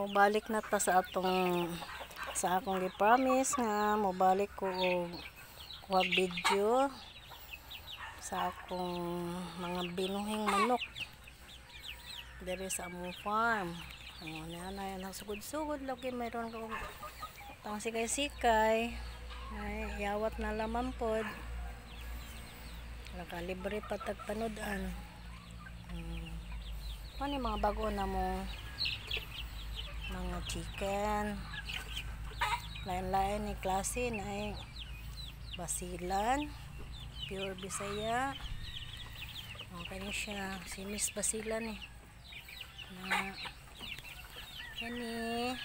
Mobalik na ta sa akong gi-promise nga mobalik ko og kuha video sa akong mga binuhing manok diri sa among farm. Nanay sugod-sugod lagi mayroon ko pang sikay-sikay. Ay yawat na laman pod. Nakalibre pa tagpanudan. Ano yung mga bago na mo mga chicken, lain-lain ni klase na ay basilan, pure Bisaya. Kani siya si Miss Basilan na kani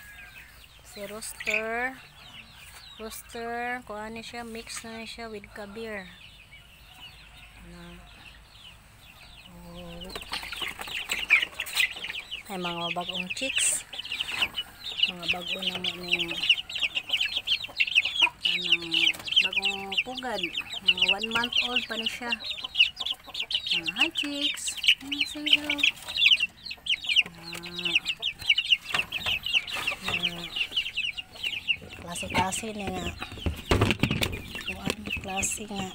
si rooster kuha ni siya, mix na siya with kabir na ay mga bagong chicks, mga bago na mo ning bagong pugad, mga 1 month old pa ni siya. Hi chicks, say hello. Klase-klase ni nga klase nga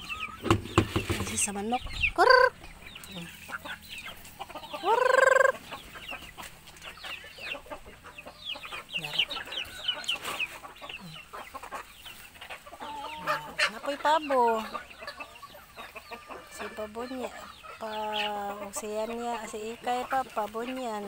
kasi sa manok. Kurr! Napoy pabo. Si pabo niya. Usiyan niya. Si ikay pa. Pabo niyan.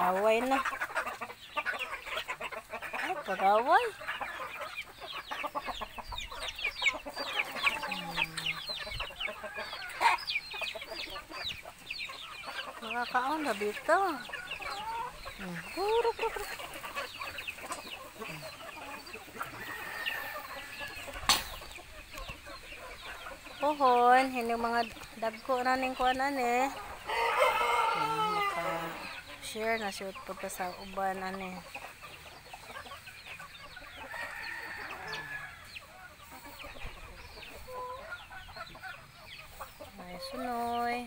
Away na. Ay, pag-away. Nakakaon na bito. Pohon, hindi mga dagko na ning kuanan share na shoot pa sa uban ani. Ay sunoy.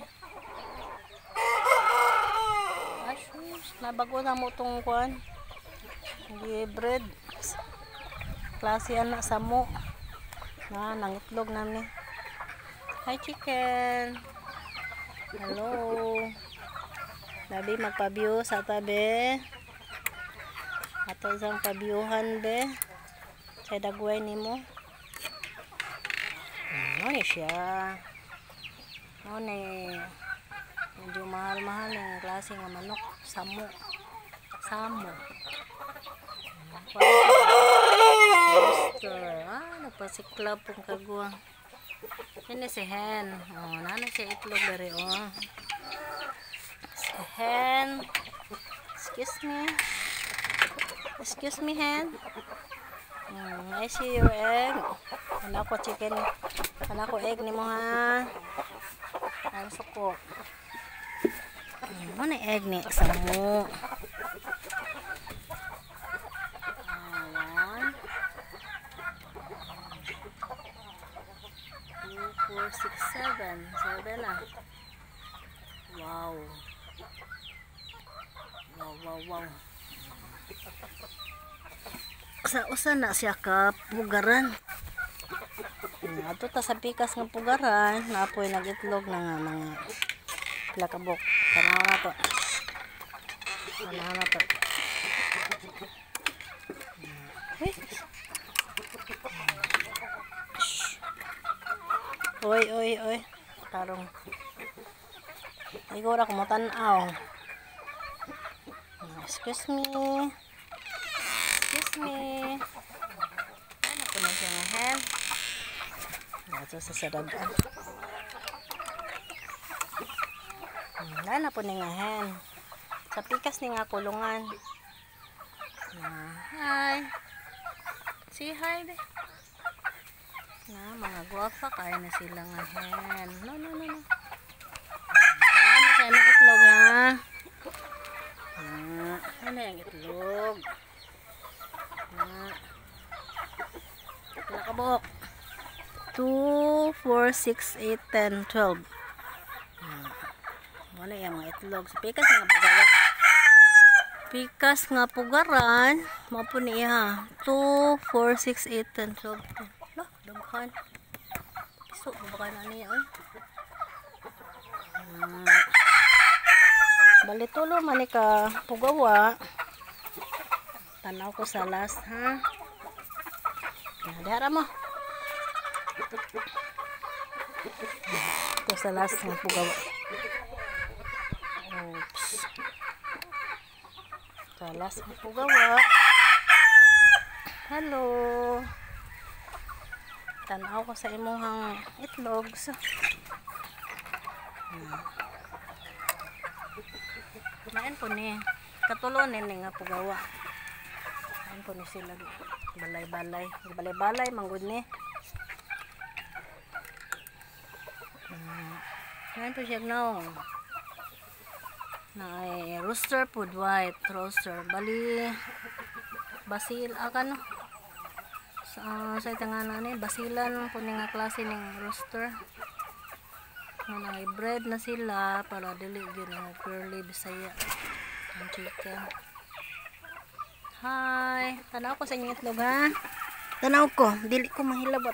Asus, nabago na mo tong kuan. Hybrid. Klase anak samo. Na nangitlog na ni. Hi chicken. Hello. Labi magpa-view sa tabi. Ato isang pa-viewhan be. Sa dagway nimo. Ano ni siya? Ano ni? Medyo mahal-mahal yung klase ng manok. Samo. Rooster. Nagpasiklab pong kagwa. Ini si hen. Nana siya itlog dari hen. Excuse me hen. I see your egg. Anak ko chicken. Anak ko egg ni mo ha. Ang suko. Ano na egg ni samo. 1 2 4 6 7 na. Wow. Usa na siya ka pugaran. Ato ta sa pikas ng pugaran, napoy nagitlog na nga mga pilakabok. Tanaw na to. Oy. Tarong. Igora ko mo tanaw. Excuse me. Ano po na siya ng hen? Ito sa sadagan. Ano po na nga hen? Sa pikas ni nga kulungan. Hi. Say hi de. Mga guwapa kaya na sila nga hen. No. Kaya na siya itlog ha. Ano yung itlog? Nakabok. 2, 4, 6, 8, 10, 12. Ano yung mga itlog? So, pikas nga pugaran. Pikas nga pugaran. Mapo niya. 2, 4, 6, 8, 10, 12. Lah, daghan. Piso, baka na niya. Balitulo manika pugawa. Tanaw ko sa last ha. Dara mo. Ito sa last ng pugawa. Oops. Sa last ng pugawa. Hello. Tanaw ko sa imuhang itlog. Main po ni katulonin nga pugawa. Main po ni sila balay-balay. Balay-balay manggod ni. Main po siya no. Na ay rooster food white rooster bali basil akan sa itangana ni basilan po ni nga klase ning rooster. Mga bread na sila para dili gyud nga curly bisaya ang chicken. Hi, tanaw ko sa inyong itlog ha. Tanaw ko, dili ko mahilabot.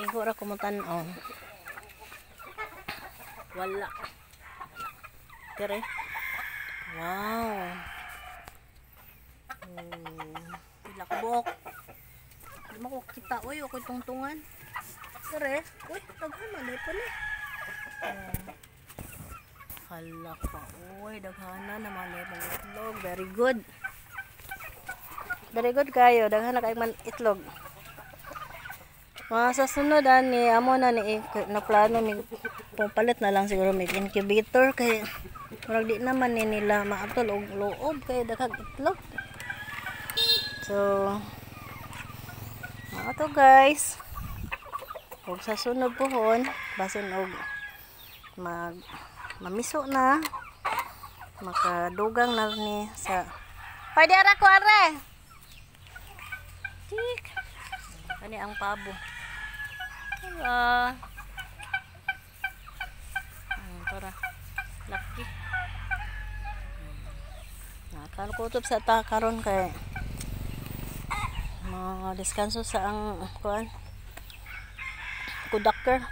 Igo ra ko mo tan-aw. Wala. Tere. Wow. Pila ka buok. Di mo ko kita oy, ako tungtungan. Tere. Uy, daghan man po ni. Hala ka. Uy, daghana naman yung itlog. Very good. Very good kayo. Daghana kayo man itlog. Mga sa sunod ni amo na ni na plano ni pumpalit na lang siguro may incubator kay murag di naman ni nila maatol og loob kay daghang itlog. So ato guys. Ug sa sunod pohon basin og mamiso na makadugang na ni sa pwede ara ko are. Tik. Ani ang pabo. Tara. Laki. Nakakutob sa ta karon kay mga deskanso sa ang kuan. Kudakter.